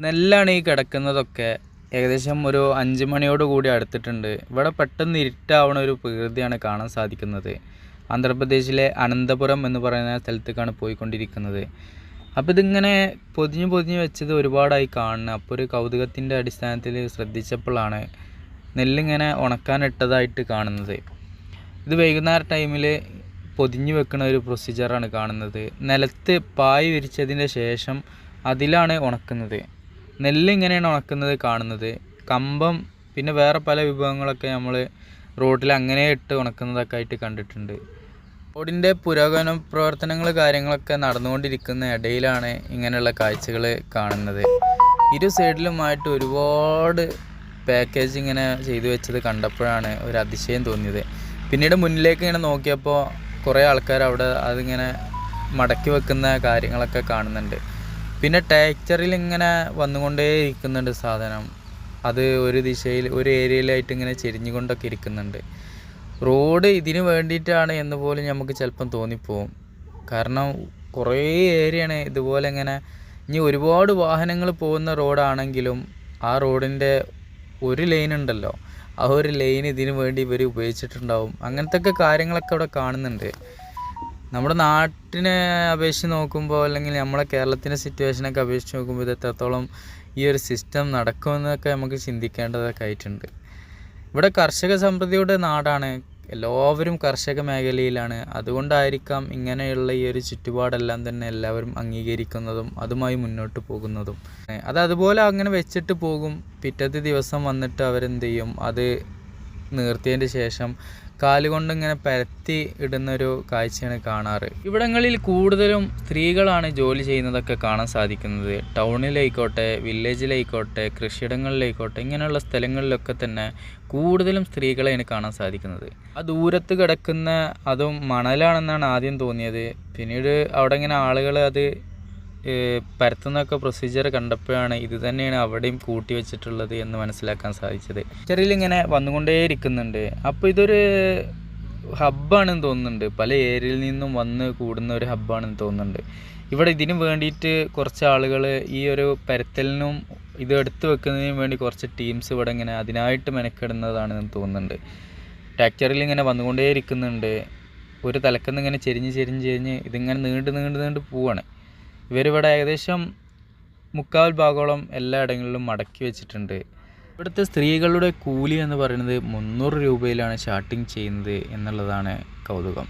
നെല്ലാണ് ഈ കിടക്കുന്നതൊക്കെ. ഏകദേശം ഒരു 5 മണിയോട് കൂടി അടുത്തിട്ടുണ്ട്. ഇവിടെ പെട്ടെന്ന് ഇരുട്ടാവുന്ന ഒരു പ്രകൃതിയാണ് കാണാൻ സാധിക്കുന്നത്. ആന്ധ്രാപ്രദേശിലെ അനന്തപുരം എന്ന് പറയുന്ന സ്ഥലത്തേക്കാണ് പോയിക്കൊണ്ടിരിക്കുന്നത്. അപ്പോൾ ഇതിങ്ങനെ പൊതിഞ്ഞ് വെച്ചത് ഒരുപാടായി കാണുന്നത്. അപ്പോൾ ഒരു കൗതുകത്തിൻ്റെ അടിസ്ഥാനത്തിൽ ശ്രദ്ധിച്ചപ്പോഴാണ് നെല്ലിങ്ങനെ ഉണക്കാനിട്ടതായിട്ട് കാണുന്നത്. ഇത് വൈകുന്നേര ടൈമിൽ പൊതിഞ്ഞ് വെക്കുന്ന ഒരു പ്രൊസീജിയറാണ് കാണുന്നത്. നിലത്ത് പായ് വിരിച്ചതിന് ശേഷം അതിലാണ് ഉണക്കുന്നത്. നെല്ല് ഇങ്ങനെയാണ് ഉണക്കുന്നത് കാണുന്നത്. കമ്പം പിന്നെ വേറെ പല വിഭവങ്ങളൊക്കെ നമ്മൾ റോഡിൽ അങ്ങനെ ഇട്ട് ഉണക്കുന്നതൊക്കെ ആയിട്ട് കണ്ടിട്ടുണ്ട്. റോഡിൻ്റെ പുരോഗമന പ്രവർത്തനങ്ങൾ കാര്യങ്ങളൊക്കെ നടന്നുകൊണ്ടിരിക്കുന്ന ഇടയിലാണ് ഇങ്ങനെയുള്ള കാഴ്ചകൾ കാണുന്നത്. ഇരു സൈഡിലുമായിട്ട് ഒരുപാട് പാക്കേജ് ഇങ്ങനെ ചെയ്തു വെച്ചത് കണ്ടപ്പോഴാണ് ഒരു അതിശയം തോന്നിയത്. പിന്നീട് മുന്നിലേക്ക് ഇങ്ങനെ നോക്കിയപ്പോൾ കുറേ ആൾക്കാർ അവിടെ അതിങ്ങനെ മടക്കി വെക്കുന്ന കാര്യങ്ങളൊക്കെ കാണുന്നുണ്ട്. പിന്നെ ട്രാക്ടറിൽ ഇങ്ങനെ വന്നുകൊണ്ടേ ഇരിക്കുന്നുണ്ട് സാധനം. അത് ഒരു ദിശയിൽ ഒരു ഏരിയയിലായിട്ട് ഇങ്ങനെ ചെരിഞ്ഞുകൊണ്ടൊക്കെ ഇരിക്കുന്നുണ്ട്. റോഡ് ഇതിന് വേണ്ടിയിട്ടാണ് എന്ന് പോലും നമുക്ക് ചിലപ്പം തോന്നിപ്പോവും. കാരണം കുറേ ഏരിയയാണ് ഇതുപോലെ ഇങ്ങനെ. ഇനി ഒരുപാട് വാഹനങ്ങൾ പോകുന്ന റോഡാണെങ്കിലും ആ റോഡിൻ്റെ ഒരു ലൈൻ ഉണ്ടല്ലോ, ആ ഒരു ലൈൻ ഇതിനു വേണ്ടി ഇവർ ഉപയോഗിച്ചിട്ടുണ്ടാവും. അങ്ങനത്തെ ഒക്കെ കാര്യങ്ങളൊക്കെ അവിടെ കാണുന്നുണ്ട്. നമ്മുടെ നാട്ടിനെ അപേക്ഷിച്ച് നോക്കുമ്പോൾ അല്ലെങ്കിൽ നമ്മളെ കേരളത്തിൻ്റെ സിറ്റുവേഷനൊക്കെ അപേക്ഷിച്ച് നോക്കുമ്പോൾ ഇത് എത്രത്തോളം ഈ ഒരു സിസ്റ്റം നടക്കുമെന്നൊക്കെ നമുക്ക് ചിന്തിക്കേണ്ടതൊക്കെ ആയിട്ടുണ്ട്. ഇവിടെ കർഷക സമൃദ്ധിയുടെ നാടാണ്. എല്ലാവരും കർഷക മേഖലയിലാണ്. അതുകൊണ്ടായിരിക്കാം ഇങ്ങനെയുള്ള ഈ ഒരു ചുറ്റുപാടെല്ലാം തന്നെ എല്ലാവരും അംഗീകരിക്കുന്നതും അതുമായി മുന്നോട്ട് പോകുന്നതും. അതുപോലെ അങ്ങനെ വെച്ചിട്ട് പോകും. പിറ്റത്തെ ദിവസം വന്നിട്ട് അവരെന്ത് ചെയ്യും, അത് നിർത്തിയതിന് ശേഷം കാലുകൊണ്ട് ഇങ്ങനെ പരത്തി ഇടുന്നൊരു കാഴ്ചയാണ് കാണാറ്. ഇവിടങ്ങളിൽ കൂടുതലും സ്ത്രീകളാണ് ജോലി ചെയ്യുന്നതൊക്കെ കാണാൻ സാധിക്കുന്നത്. ടൗണിലായിക്കോട്ടെ, വില്ലേജിലായിക്കോട്ടെ, കൃഷിയിടങ്ങളിലായിക്കോട്ടെ, ഇങ്ങനെയുള്ള സ്ഥലങ്ങളിലൊക്കെ തന്നെ കൂടുതലും സ്ത്രീകളെയാണ് കാണാൻ സാധിക്കുന്നത്. ആ ദൂരത്ത് കിടക്കുന്ന അതും മണലാണെന്നാണ് ആദ്യം തോന്നിയത്. പിന്നീട് അവിടെ ഇങ്ങനെ ആളുകൾ അത് പരത്തുന്നൊക്കെ പ്രൊസീജിയർ കണ്ടപ്പോഴാണ് ഇത് തന്നെയാണ് അവിടെയും കൂട്ടി വെച്ചിട്ടുള്ളത് എന്ന് മനസ്സിലാക്കാൻ സാധിച്ചത്. ചെറിയിലിങ്ങനെ വന്നുകൊണ്ടേ ഇരിക്കുന്നുണ്ട്. അപ്പോൾ ഇതൊരു ഹബ്ബാണെന്ന് തോന്നുന്നുണ്ട്. പല ഏരിയയിൽ നിന്നും വന്ന് കൂടുന്ന ഒരു ഹബ്ബാണെന്ന് തോന്നുന്നുണ്ട്. ഇവിടെ ഇതിന് വേണ്ടിയിട്ട് കുറച്ച് ആളുകൾ ഈ ഒരു പരത്തലിനും ഇത് എടുത്തു വെക്കുന്നതിനും വേണ്ടി കുറച്ച് ടീംസ് ഇവിടെ ഇങ്ങനെ അതിനായിട്ട് മെനക്കെടുന്നതാണെന്ന് തോന്നുന്നുണ്ട്. ട്രാക്ടറിൽ ഇങ്ങനെ വന്നുകൊണ്ടേ ഇരിക്കുന്നുണ്ട്. ഒരു തലക്കുന്ന് ഇങ്ങനെ ചെരിഞ്ഞ് ഇതിങ്ങനെ നീണ്ട് പോവാണ്. ഇവരിവിടെ ഏകദേശം 3/4 ഭാഗോളം എല്ലായിടങ്ങളിലും മടക്കി വെച്ചിട്ടുണ്ട്. ഇവിടുത്തെ സ്ത്രീകളുടെ കൂലി എന്ന് പറയുന്നത് 300 രൂപയിലാണ് സ്റ്റാർട്ടിങ് ചെയ്യുന്നത് എന്നുള്ളതാണ് കൗതുകം.